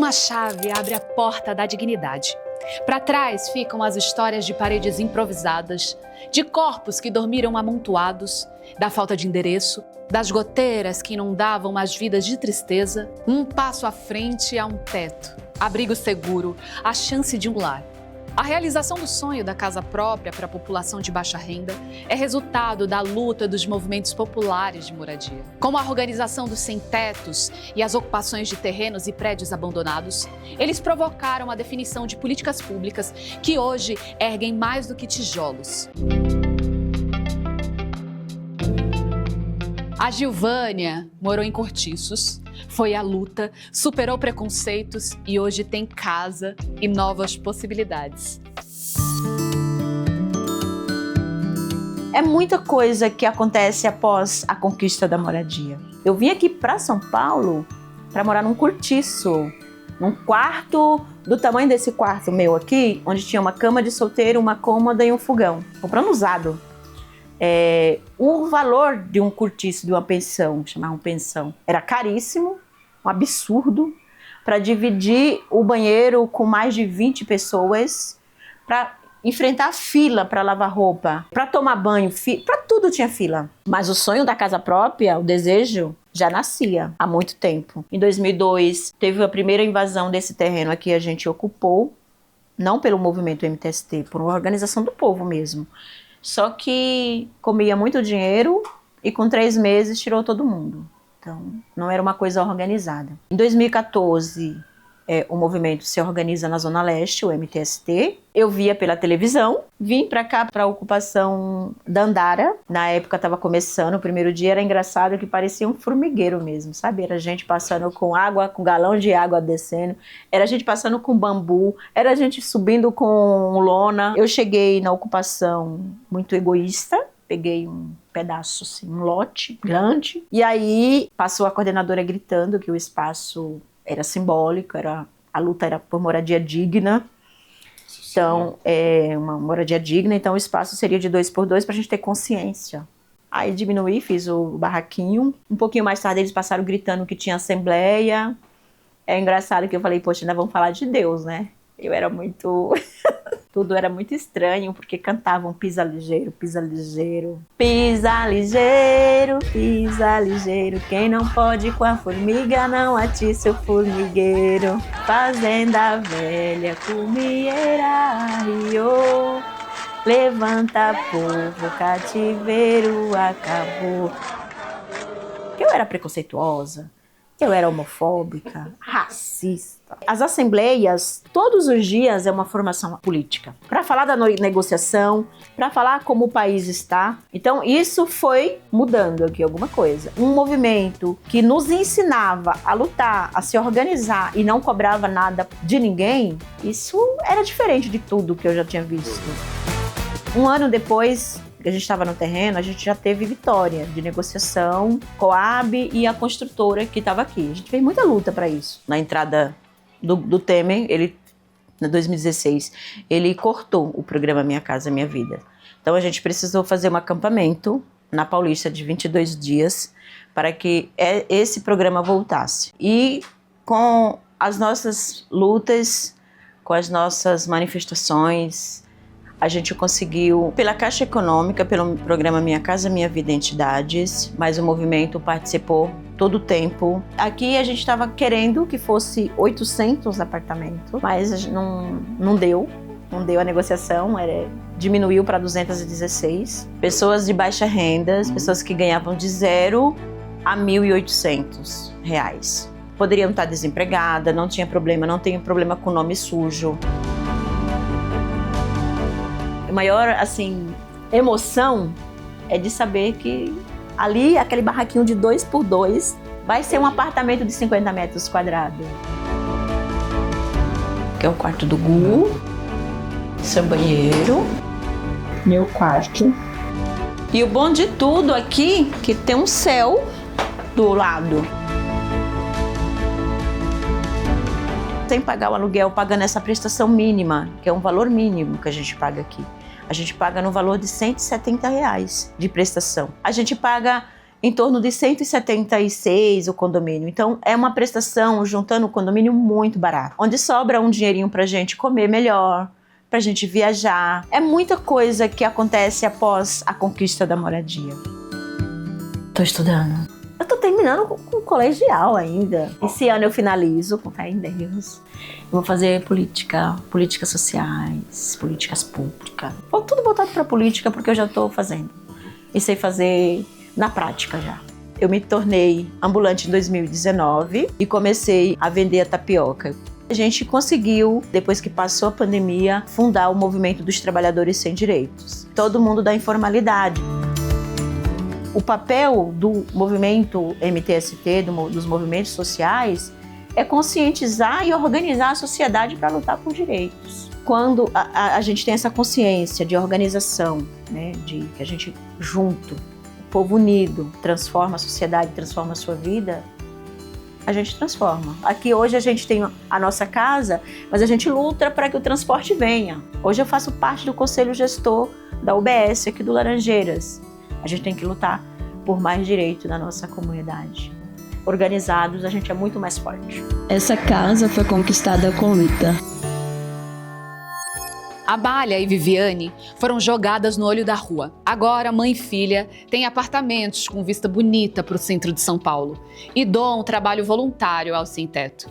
Uma chave abre a porta da dignidade. Para trás ficam as histórias de paredes improvisadas, de corpos que dormiram amontoados, da falta de endereço, das goteiras que inundavam as vidas de tristeza. Um passo à frente há um teto, abrigo seguro, a chance de um lar. A realização do sonho da casa própria para a população de baixa renda é resultado da luta dos movimentos populares de moradia. Como a organização dos sem-tetos e as ocupações de terrenos e prédios abandonados, eles provocaram a definição de políticas públicas que hoje erguem mais do que tijolos. A Gilvânia morou em cortiços, foi à luta, superou preconceitos e hoje tem casa e novas possibilidades. É muita coisa que acontece após a conquista da moradia. Eu vim aqui para São Paulo para morar num cortiço, num quarto do tamanho desse quarto meu aqui, onde tinha uma cama de solteiro, uma cômoda e um fogão, comprando usado. O valor de um cortiço, de uma pensão, chamavam pensão, era caríssimo, um absurdo, para dividir o banheiro com mais de 20 pessoas, para enfrentar fila para lavar roupa, para tomar banho, para tudo tinha fila. Mas o sonho da casa própria, o desejo, já nascia há muito tempo. Em 2002, teve a primeira invasão desse terreno aqui, a gente ocupou, não pelo movimento MTST, por uma organização do povo mesmo. Só que comia muito dinheiro e com 3 meses tirou todo mundo. Então, não era uma coisa organizada. Em 2014, o movimento se organiza na Zona Leste, o MTST. Eu via pela televisão, vim para cá para a ocupação da Andara. Na época estava começando, o primeiro dia era engraçado que parecia um formigueiro mesmo, sabe? Era gente passando com água, com galão de água descendo, era gente passando com bambu, era gente subindo com lona. Eu cheguei na ocupação muito egoísta, peguei um pedaço, assim, um lote grande, e aí passou a coordenadora gritando que o espaço era simbólico, a luta era por moradia digna. Então, uma moradia digna, então o espaço seria de 2x2 para a gente ter consciência. Aí diminuí, fiz o barraquinho. Um pouquinho mais tarde eles passaram gritando que tinha assembleia. É engraçado que eu falei, poxa, ainda vamos falar de Deus, né? Eu era muito... Tudo era muito estranho, porque cantavam pisa ligeiro, pisa ligeiro. Pisa ligeiro, pisa ligeiro. Quem não pode com a formiga não atiça o formigueiro. Fazenda velha, cumieira, rio. Levanta povo, cativeiro acabou. Eu era preconceituosa. Eu era homofóbica, racista. As assembleias, todos os dias é uma formação política. Para falar da negociação, para falar como o país está. Então isso foi mudando aqui alguma coisa. Um movimento que nos ensinava a lutar, a se organizar e não cobrava nada de ninguém, isso era diferente de tudo que eu já tinha visto. Um ano depois que a gente estava no terreno, a gente já teve vitória de negociação, Coab e a construtora que estava aqui. A gente fez muita luta para isso. Na entrada do Temer, em 2016, ele cortou o programa Minha Casa Minha Vida. Então a gente precisou fazer um acampamento na Paulista de 22 dias para que esse programa voltasse. E com as nossas lutas, com as nossas manifestações, a gente conseguiu, pela Caixa Econômica, pelo programa Minha Casa Minha Vida Entidades, mas o movimento participou todo o tempo. Aqui a gente estava querendo que fosse 800 apartamentos, mas não deu a negociação, diminuiu para 216. Pessoas de baixa renda, pessoas que ganhavam de 0 a R$ 1.800. Poderiam estar desempregadas, não tinha problema, não tenho problema com nome sujo. A maior, assim, emoção é de saber que ali, aquele barraquinho de 2x2, vai ser um apartamento de 50 metros quadrados. Que é o quarto do Gu, seu banheiro, meu quarto. E o bom de tudo aqui, que tem um céu do lado. Sem pagar o aluguel, pagando essa prestação mínima, que é um valor mínimo que a gente paga aqui. A gente paga no valor de R$ 170 de prestação. A gente paga em torno de 176 o condomínio. Então, é uma prestação, juntando o condomínio, muito barato. Onde sobra um dinheirinho pra gente comer melhor, pra gente viajar. É muita coisa que acontece após a conquista da moradia. Tô estudando. Eu tô terminando com o colegial ainda. Esse ano eu finalizo, com fé em Deus. Eu vou fazer políticas sociais, políticas públicas. Tudo voltado pra política, porque eu já tô fazendo. E sei fazer na prática já. Eu me tornei ambulante em 2019 e comecei a vender a tapioca. A gente conseguiu, depois que passou a pandemia, fundar o Movimento dos Trabalhadores Sem Direitos. Todo mundo da informalidade. O papel do movimento MTST, dos movimentos sociais, é conscientizar e organizar a sociedade para lutar por direitos. Quando a gente tem essa consciência de organização, né, de que a gente junto, o povo unido, transforma a sociedade, transforma a sua vida, a gente transforma. Aqui hoje a gente tem a nossa casa, mas a gente luta para que o transporte venha. Hoje eu faço parte do conselho gestor da UBS aqui do Laranjeiras. A gente tem que lutar por mais direito na nossa comunidade. Organizados, a gente é muito mais forte. Essa casa foi conquistada com luta. Amália e Viviane foram jogadas no olho da rua. Agora, mãe e filha têm apartamentos com vista bonita para o centro de São Paulo e doam um trabalho voluntário ao Sem Teto.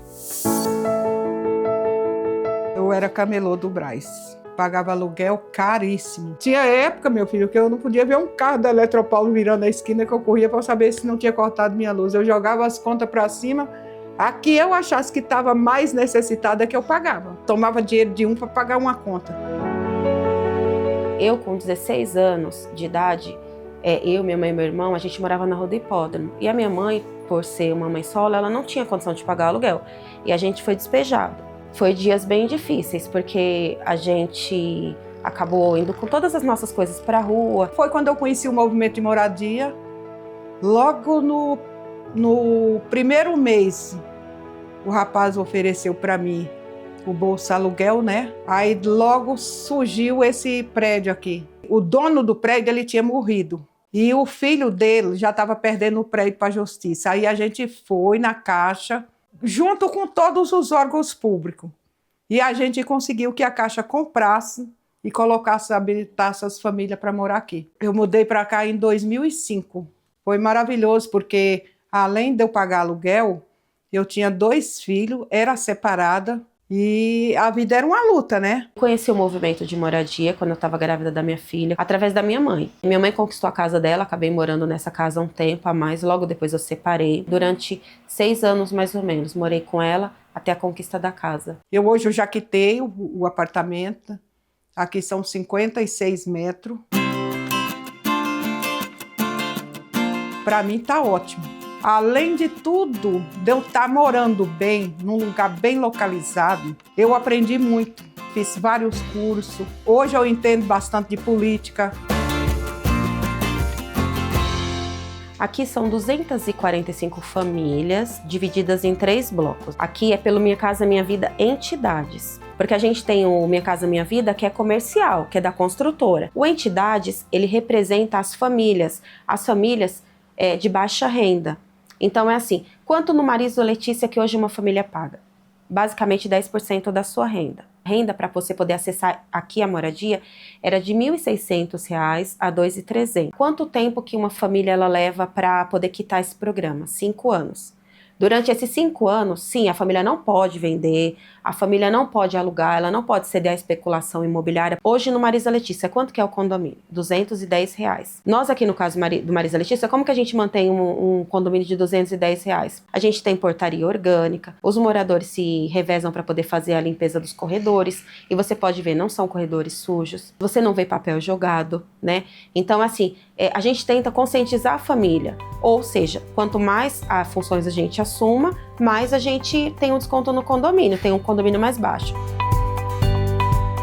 Eu era camelô do Brás. Pagava aluguel caríssimo. Tinha época, meu filho, que eu não podia ver um carro da Eletropaulo virando a esquina, que eu corria para saber se não tinha cortado minha luz. Eu jogava as contas para cima. A que eu achasse que estava mais necessitada que eu pagava. Tomava dinheiro de um para pagar uma conta. Eu, com 16 anos de idade, eu, minha mãe e meu irmão, a gente morava na Rua do Hipódromo. E a minha mãe, por ser uma mãe solo, ela não tinha condição de pagar aluguel. E a gente foi despejado. Foi dias bem difíceis, porque a gente acabou indo com todas as nossas coisas para a rua. Foi quando eu conheci o movimento de moradia. Logo no primeiro mês, o rapaz ofereceu para mim o Bolsa Aluguel, né? Aí logo surgiu esse prédio aqui. O dono do prédio, ele tinha morrido. E o filho dele já estava perdendo o prédio para a justiça. Aí a gente foi na Caixa, junto com todos os órgãos públicos. E a gente conseguiu que a Caixa comprasse e colocasse, habilitasse as famílias para morar aqui. Eu mudei para cá em 2005. Foi maravilhoso, porque além de eu pagar aluguel, eu tinha 2 filhos, era separada e a vida era uma luta, né? Conheci o movimento de moradia quando eu estava grávida da minha filha, através da minha mãe. Minha mãe conquistou a casa dela, acabei morando nessa casa um tempo a mais, logo depois eu separei. Durante 6 anos, mais ou menos, morei com ela até a conquista da casa. Hoje eu já quitei o apartamento, aqui são 56 metros. Para mim tá ótimo. Além de tudo, de eu estar morando bem, num lugar bem localizado, eu aprendi muito, fiz vários cursos. Hoje eu entendo bastante de política. Aqui são 245 famílias, divididas em 3 blocos. Aqui é pelo Minha Casa Minha Vida Entidades. Porque a gente tem o Minha Casa Minha Vida, que é comercial, que é da construtora. O Entidades, ele representa as famílias de baixa renda. Então é assim, quanto no Marisa ou Letícia que hoje uma família paga? Basicamente 10% da sua renda. Renda para você poder acessar aqui a moradia era de R$ 1.600 a R$ 2.300. Quanto tempo que uma família ela leva para poder quitar esse programa? 5 anos. Durante esses 5 anos, sim, a família não pode vender, a família não pode alugar, ela não pode ceder à especulação imobiliária. Hoje no Marisa Letícia, quanto que é o condomínio? R$ 210. Nós aqui no caso do Marisa Letícia, como que a gente mantém um condomínio de R$ 210? A gente tem portaria orgânica, os moradores se revezam para poder fazer a limpeza dos corredores, e você pode ver, não são corredores sujos, você não vê papel jogado, né? Então assim, a gente tenta conscientizar a família, ou seja, quanto mais funções a gente assuma, mais a gente tem um desconto no condomínio, tem um condomínio mais baixo.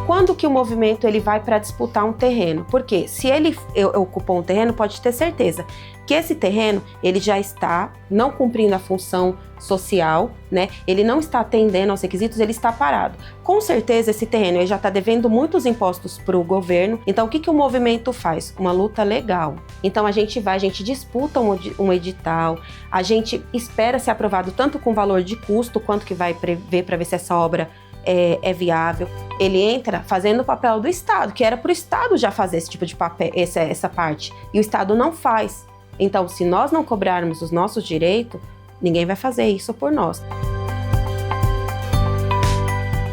quando que o movimento ele vai para disputar um terreno? Porque se ele ocupou um terreno, pode ter certeza que esse terreno ele já está não cumprindo a função social, né? Ele não está atendendo aos requisitos, ele está parado. Com certeza esse terreno ele já está devendo muitos impostos para o governo. Então o que o movimento faz? Uma luta legal. Então a gente disputa um edital, a gente espera ser aprovado tanto com valor de custo quanto que vai prever para ver se essa obra é viável. Ele entra fazendo o papel do Estado, que era para o Estado já fazer esse tipo de papel, essa parte, e o Estado não faz. Então, se nós não cobrarmos os nossos direitos, ninguém vai fazer isso por nós.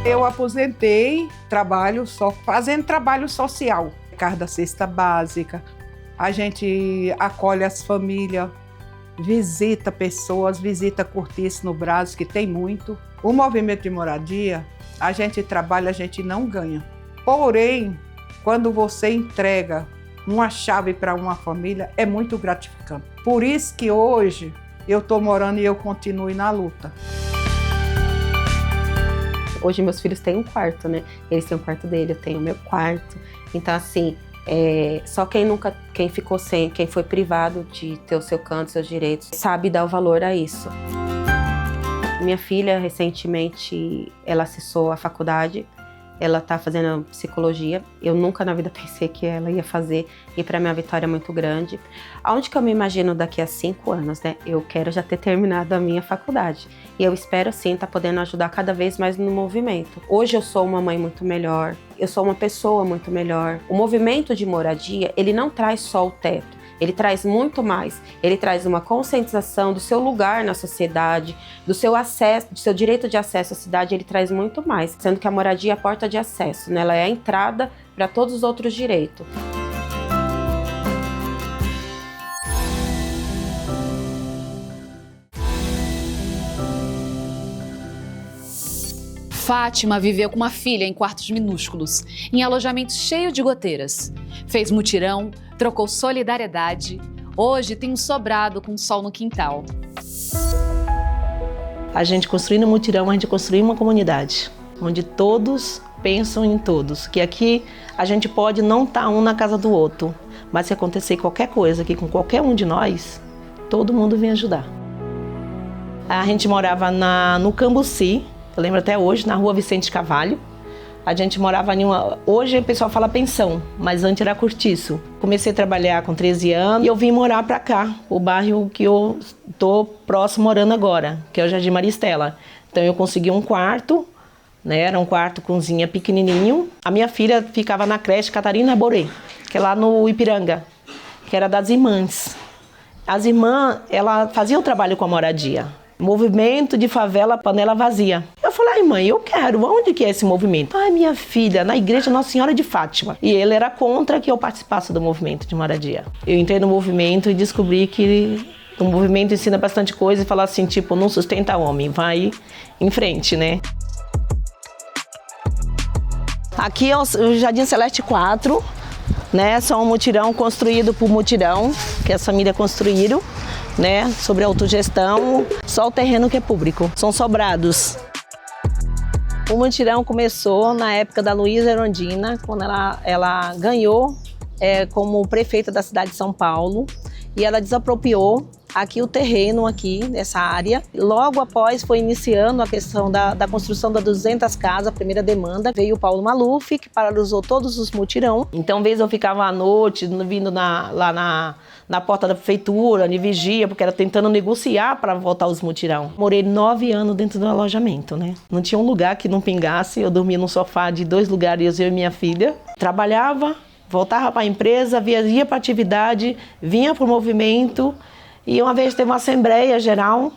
Eu aposentei, fazendo trabalho social. Carta da cesta básica, a gente acolhe as famílias, visita pessoas, visita cortiço no Brás, que tem muito. O movimento de moradia, a gente trabalha, a gente não ganha. Porém, quando você entrega uma chave para uma família, é muito gratificante. Por isso que hoje eu estou morando e eu continuo na luta. Hoje meus filhos têm um quarto, né? Eles têm o quarto dele, eu tenho o meu quarto. Então, assim, só quem ficou sem, quem foi privado de ter o seu canto, seus direitos, sabe dar o valor a isso. Minha filha, recentemente, ela acessou a faculdade. Ela está fazendo psicologia. Eu nunca na vida pensei que ela ia fazer, e para mim a vitória é muito grande. Aonde que eu me imagino daqui a 5 anos, né? Eu quero já ter terminado a minha faculdade. E eu espero sim estar podendo ajudar cada vez mais no movimento. Hoje eu sou uma mãe muito melhor, eu sou uma pessoa muito melhor. O movimento de moradia, ele não traz só o teto. Ele traz muito mais, ele traz uma conscientização do seu lugar na sociedade, do seu acesso, do seu direito de acesso à cidade, ele traz muito mais, sendo que a moradia é a porta de acesso, né? Ela é a entrada para todos os outros direitos. Fátima viveu com uma filha em quartos minúsculos, em alojamento cheio de goteiras. Fez mutirão, trocou solidariedade. Hoje tem um sobrado com sol no quintal. A gente construindo um mutirão, a gente construiu uma comunidade, onde todos pensam em todos. Que aqui a gente pode não estar um na casa do outro, mas se acontecer qualquer coisa aqui com qualquer um de nós, todo mundo vem ajudar. A gente morava no Cambuci, eu lembro até hoje, na rua Vicente Carvalho. A gente morava em uma... Hoje o pessoal fala pensão, mas antes era cortiço. Comecei a trabalhar com 13 anos e eu vim morar pra cá, o bairro que eu tô próximo morando agora, que é o Jardim Maristela. Então eu consegui um quarto, né? Era um quarto cozinha pequenininho. A minha filha ficava na creche Catarina Borê, que é lá no Ipiranga, que era das irmãs. As irmãs, ela fazia o trabalho com a moradia. Movimento de favela panela vazia. Eu falei, ai mãe, eu quero, onde que é esse movimento? Ai, minha filha, na igreja Nossa Senhora de Fátima. E ele era contra que eu participasse do movimento de moradia. Eu entrei no movimento e descobri que o movimento ensina bastante coisa e fala assim, tipo, não sustenta homem, vai em frente, né? Aqui é o Jardim Celeste 4, né? São um mutirão construído por mutirão, que as famílias construíram, né? Sobre autogestão, só o terreno que é público, são sobrados. O mutirão começou na época da Luísa Erondina, quando ela ganhou como prefeita da cidade de São Paulo, e ela desapropriou aqui o terreno aqui nessa área. Logo após foi iniciando a questão da construção das 200 casas, a primeira demanda, veio o Paulo Maluf, que paralisou todos os mutirão. Então, às vezes eu ficava à noite, vindo lá na porta da prefeitura, de vigia, porque era tentando negociar para voltar os mutirão. Morei 9 anos dentro do alojamento, né? Não tinha um lugar que não pingasse, eu dormia num sofá de 2 lugares, eu e minha filha. Trabalhava, voltava para a empresa, ia para a atividade, vinha para o movimento. E uma vez teve uma assembleia geral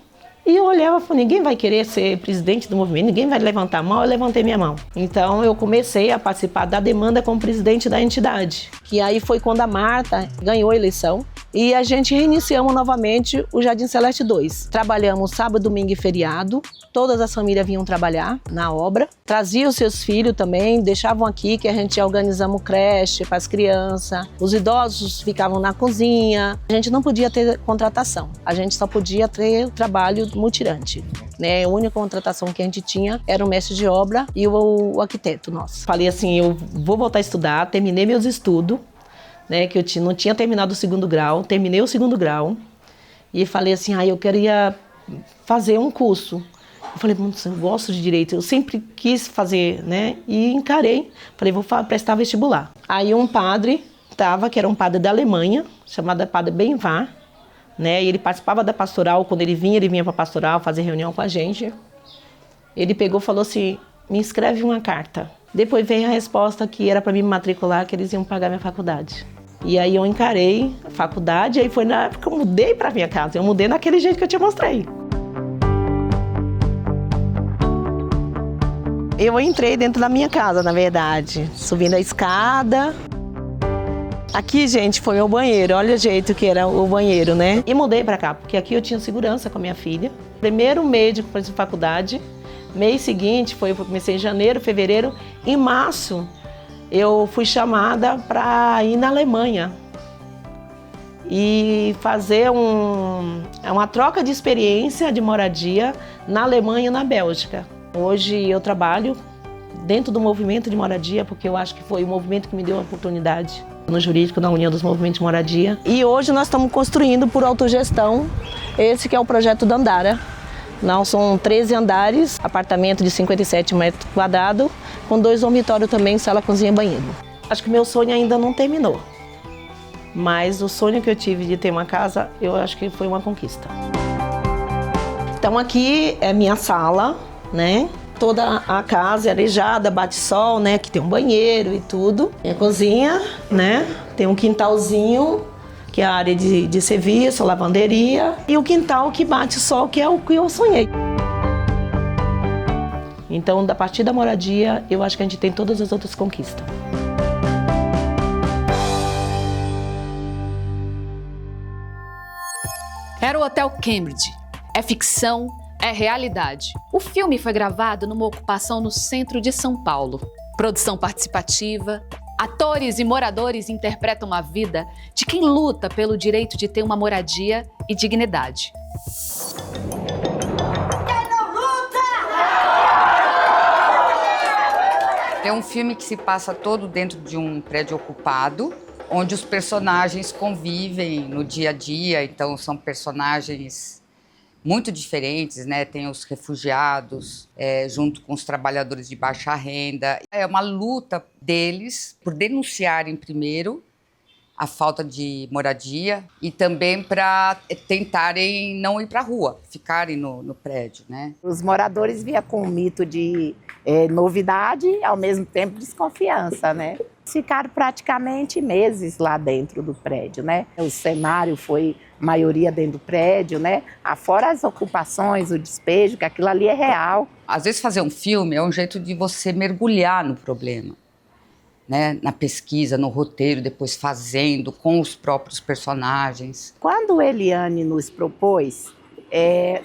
e eu olhava e falei, ninguém vai querer ser presidente do movimento, ninguém vai levantar a mão, eu levantei minha mão. Então eu comecei a participar da demanda como presidente da entidade. E aí foi quando a Marta ganhou a eleição e a gente reiniciamos novamente o Jardim Celeste 2. Trabalhamos sábado, domingo e feriado. Todas as famílias vinham trabalhar na obra. Traziam os seus filhos também, deixavam aqui que a gente organizamos creche para as crianças. Os idosos ficavam na cozinha. A gente não podia ter contratação. A gente só podia ter trabalho mutirante. Né? A única contratação que a gente tinha era o mestre de obra e o arquiteto nosso. Falei assim, eu vou voltar a estudar, terminei meus estudos, né, que eu não tinha terminado o 2º grau, terminei o 2º grau e falei assim, eu queria fazer um curso. Eu falei, eu gosto de direito, eu sempre quis fazer, né, e encarei, falei, vou prestar vestibular. Aí um padre que era um padre da Alemanha, chamado Padre Benvar, né, e ele participava da pastoral, quando ele vinha para a pastoral fazer reunião com a gente. Ele pegou e falou assim, me escreve uma carta. Depois veio a resposta que era para me matricular, que eles iam pagar minha faculdade. E aí eu encarei a faculdade, aí foi na época que eu mudei para minha casa. Eu mudei naquele jeito que eu te mostrei. Eu entrei dentro da minha casa, na verdade, subindo a escada. Aqui, gente, foi meu banheiro. Olha o jeito que era o banheiro, né? E mudei para cá, porque aqui eu tinha segurança com a minha filha. Primeiro mês de faculdade, mês seguinte, comecei em janeiro, fevereiro. Em março, eu fui chamada para ir na Alemanha e fazer uma troca de experiência de moradia na Alemanha e na Bélgica. Hoje eu trabalho dentro do movimento de moradia, porque eu acho que foi o movimento que me deu a oportunidade no jurídico, na União dos Movimentos de Moradia. E hoje nós estamos construindo por autogestão esse que é o projeto da Andara. Não, são 13 andares, apartamento de 57 metros quadrados, com 2 dormitórios também, sala, cozinha e banheiro. Acho que meu sonho ainda não terminou, mas o sonho que eu tive de ter uma casa, eu acho que foi uma conquista. Então aqui é minha sala, né? Toda a casa é arejada, bate-sol, né? Que tem um banheiro e tudo. Tem a cozinha, né? Tem um quintalzinho, que é a área de serviço, lavanderia. E o quintal que bate sol, que é o que eu sonhei. Então, a partir da moradia, eu acho que a gente tem todas as outras conquistas. Era o Hotel Cambridge. É ficção, é realidade. O filme foi gravado numa ocupação no centro de São Paulo. Produção participativa. Atores e moradores interpretam a vida de quem luta pelo direito de ter uma moradia e dignidade. É um filme que se passa todo dentro de um prédio ocupado, onde os personagens convivem no dia a dia, então são personagens muito diferentes, né? Tem os refugiados, junto com os trabalhadores de baixa renda. É uma luta deles por denunciarem primeiro a falta de moradia e também para tentarem não ir para a rua, ficarem no prédio, né? Os moradores vinham com um mito de novidade e, ao mesmo tempo, desconfiança, né? Ficaram praticamente meses lá dentro do prédio, né? O cenário foi maioria dentro do prédio, né? Fora as ocupações, o despejo, que aquilo ali é real. Às vezes fazer um filme é um jeito de você mergulhar no problema, né? Na pesquisa, no roteiro, depois fazendo com os próprios personagens. Quando Eliane nos propôs,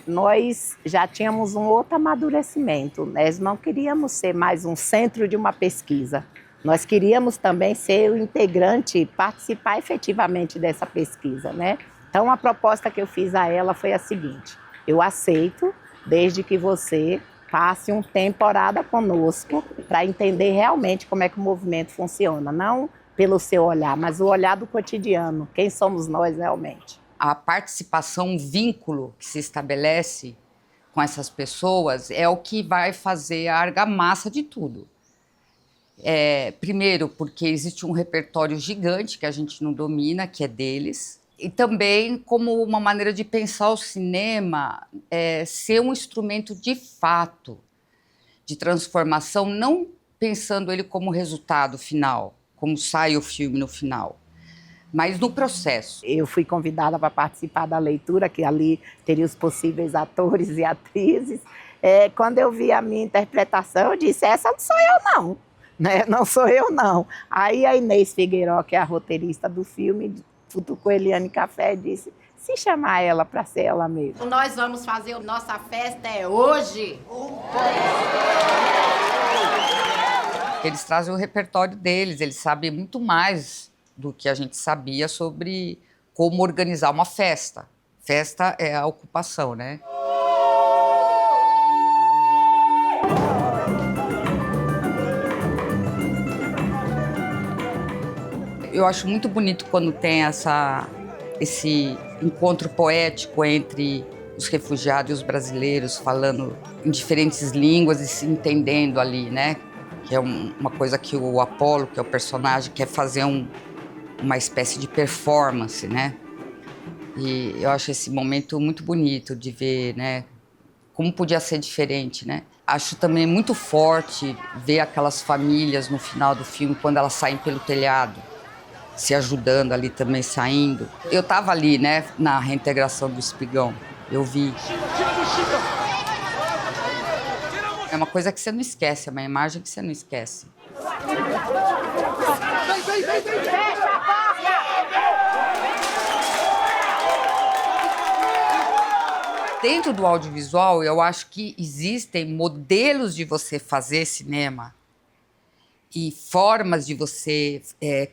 nós já tínhamos um outro amadurecimento. Nós não queríamos ser mais um centro de uma pesquisa. Nós queríamos também ser o integrante, participar efetivamente dessa pesquisa, né? Então, a proposta que eu fiz a ela foi a seguinte: eu aceito, desde que você passe uma temporada conosco para entender realmente como é que o movimento funciona. Não pelo seu olhar, mas o olhar do cotidiano. Quem somos nós realmente? A participação, o vínculo que se estabelece com essas pessoas é o que vai fazer a argamassa de tudo. Primeiro, porque existe um repertório gigante que a gente não domina, que é deles. E também como uma maneira de pensar o cinema ser um instrumento de fato, de transformação, não pensando ele como resultado final, como sai o filme no final, mas no processo. Eu fui convidada para participar da leitura, que ali teria os possíveis atores e atrizes. Quando eu vi a minha interpretação, eu disse, essa não sou eu não, né? Não sou eu não. Aí a Inês Figueiró, que é a roteirista do filme, Futucou Eliane Café e disse, se chamar ela para ser ela mesma. Nós vamos fazer, nossa festa é hoje. Eles trazem o repertório deles, eles sabem muito mais do que a gente sabia sobre como organizar uma festa. Festa é a ocupação, né? Eu acho muito bonito quando tem esse encontro poético entre os refugiados e os brasileiros, falando em diferentes línguas e se entendendo ali, né? Que é uma coisa que o Apolo, que é o personagem, quer fazer uma espécie de performance, né? E eu acho esse momento muito bonito de ver, né? Como podia ser diferente, né? Acho também muito forte ver aquelas famílias no final do filme, quando elas saem pelo telhado, se ajudando ali também, saindo. Eu estava ali, né, na reintegração do Espigão, eu vi. É uma coisa que você não esquece, é uma imagem que você não esquece. Dentro do audiovisual, eu acho que existem modelos de você fazer cinema e formas de você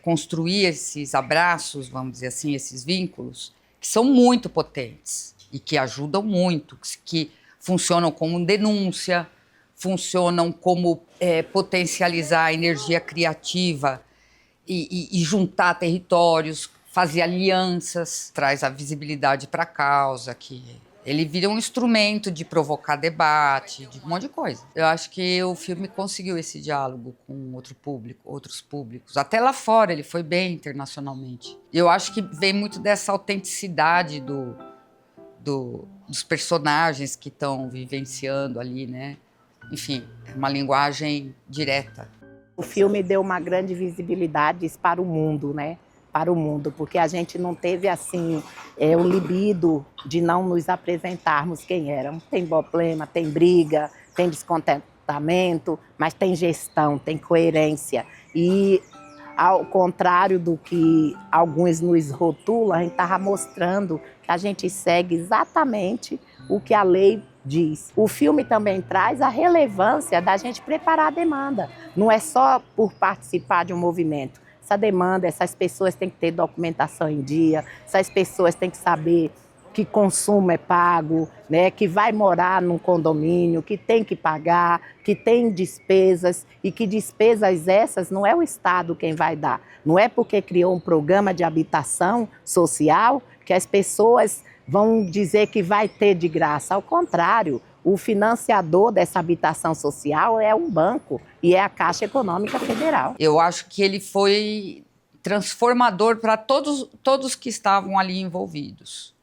construir esses abraços, vamos dizer assim, esses vínculos, que são muito potentes e que ajudam muito, que funcionam como denúncia, funcionam como potencializar a energia criativa e juntar territórios, fazer alianças, traz a visibilidade para a causa, que ele vira um instrumento de provocar debate, de um monte de coisa. Eu acho que o filme conseguiu esse diálogo com outros públicos. Até lá fora ele foi bem internacionalmente. Eu acho que vem muito dessa autenticidade dos personagens que estão vivenciando ali, né? Enfim, é uma linguagem direta. O filme deu uma grande visibilidade para o mundo, né? Para o mundo, porque a gente não teve assim o libido de não nos apresentarmos quem éramos. Tem problema, tem briga, tem descontentamento, mas tem gestão, tem coerência. E ao contrário do que alguns nos rotulam, a gente estava mostrando que a gente segue exatamente o que a lei diz. O filme também traz a relevância da gente preparar a demanda. Não é só por participar de um movimento. Essa demanda, essas pessoas têm que ter documentação em dia, essas pessoas têm que saber que consumo é pago, né, que vai morar num condomínio, que tem que pagar, que tem despesas e que despesas essas não é o Estado quem vai dar. Não é porque criou um programa de habitação social que as pessoas vão dizer que vai ter de graça. Ao contrário, o financiador dessa habitação social é um banco e é a Caixa Econômica Federal. Eu acho que ele foi transformador para todos que estavam ali envolvidos.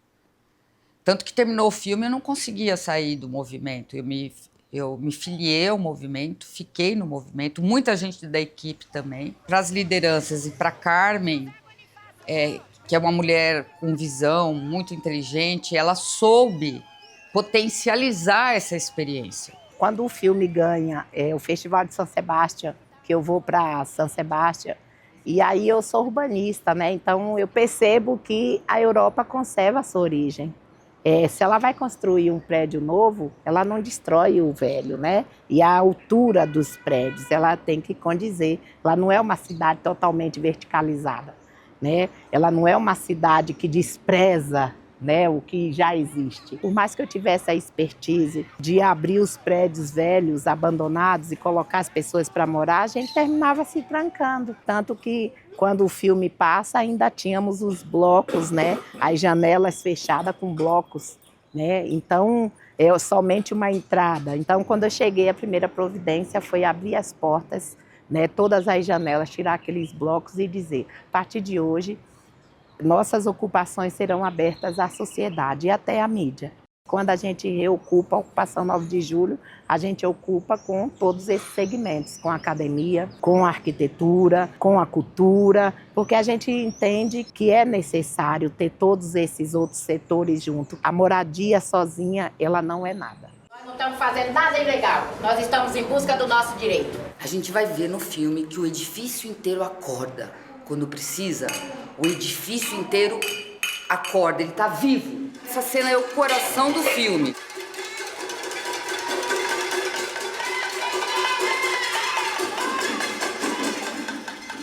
Tanto que terminou o filme, eu não conseguia sair do movimento. Eu me filiei ao movimento, fiquei no movimento, muita gente da equipe também. Para as lideranças e para Carmen, que é uma mulher com visão, muito inteligente, ela soube potencializar essa experiência. Quando o filme ganha o Festival de São Sebastião, que eu vou para São Sebastião, e aí eu sou urbanista, né? Então eu percebo que a Europa conserva a sua origem. Se ela vai construir um prédio novo, ela não destrói o velho, né? E a altura dos prédios, ela tem que condizer. Ela não é uma cidade totalmente verticalizada, né? Ela não é uma cidade que despreza, né, o que já existe. Por mais que eu tivesse a expertise de abrir os prédios velhos, abandonados e colocar as pessoas para morar, a gente terminava se trancando. Tanto que quando o filme passa, ainda tínhamos os blocos, né, as janelas fechadas com blocos, né? Então, é somente uma entrada. Então, quando eu cheguei, a primeira providência foi abrir as portas, né, todas as janelas, tirar aqueles blocos e dizer, a partir de hoje, nossas ocupações serão abertas à sociedade e até à mídia. Quando a gente reocupa a ocupação 9 de julho, a gente ocupa com todos esses segmentos, com a academia, com a arquitetura, com a cultura, porque a gente entende que é necessário ter todos esses outros setores juntos. A moradia sozinha, ela não é nada. Nós não estamos fazendo nada ilegal, nós estamos em busca do nosso direito. A gente vai ver no filme que o edifício inteiro acorda quando precisa o edifício inteiro acorda, ele está vivo. Essa cena é o coração do filme.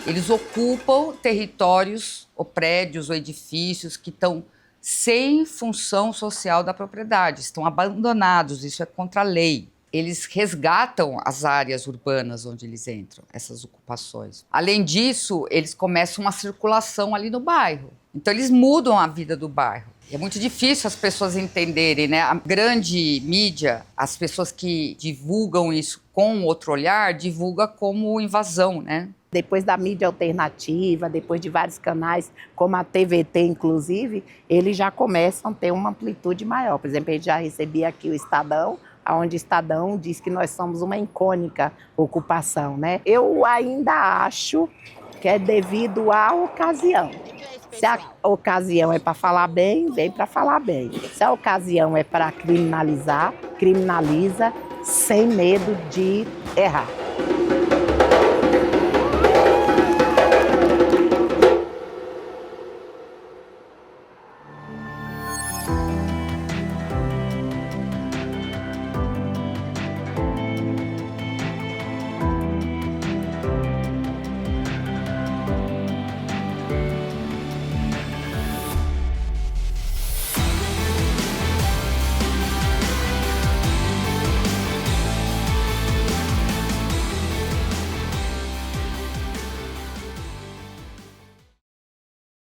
Eles ocupam territórios, ou prédios, ou edifícios que estão sem função social da propriedade, estão abandonados, isso é contra a lei. Eles resgatam as áreas urbanas onde eles entram, essas ocupações. Além disso, eles começam uma circulação ali no bairro. Então, eles mudam a vida do bairro. É muito difícil as pessoas entenderem, né? A grande mídia, as pessoas que divulgam isso com outro olhar, divulga como invasão, né? Depois da mídia alternativa, depois de vários canais, como a TVT, inclusive, eles já começam a ter uma amplitude maior. Por exemplo, a gente já recebia aqui o Estadão, onde o Estadão diz que nós somos uma icônica ocupação, né? Eu ainda acho que é devido à ocasião. Se a ocasião é para falar bem, vem para falar bem. Se a ocasião é para criminalizar, criminaliza sem medo de errar.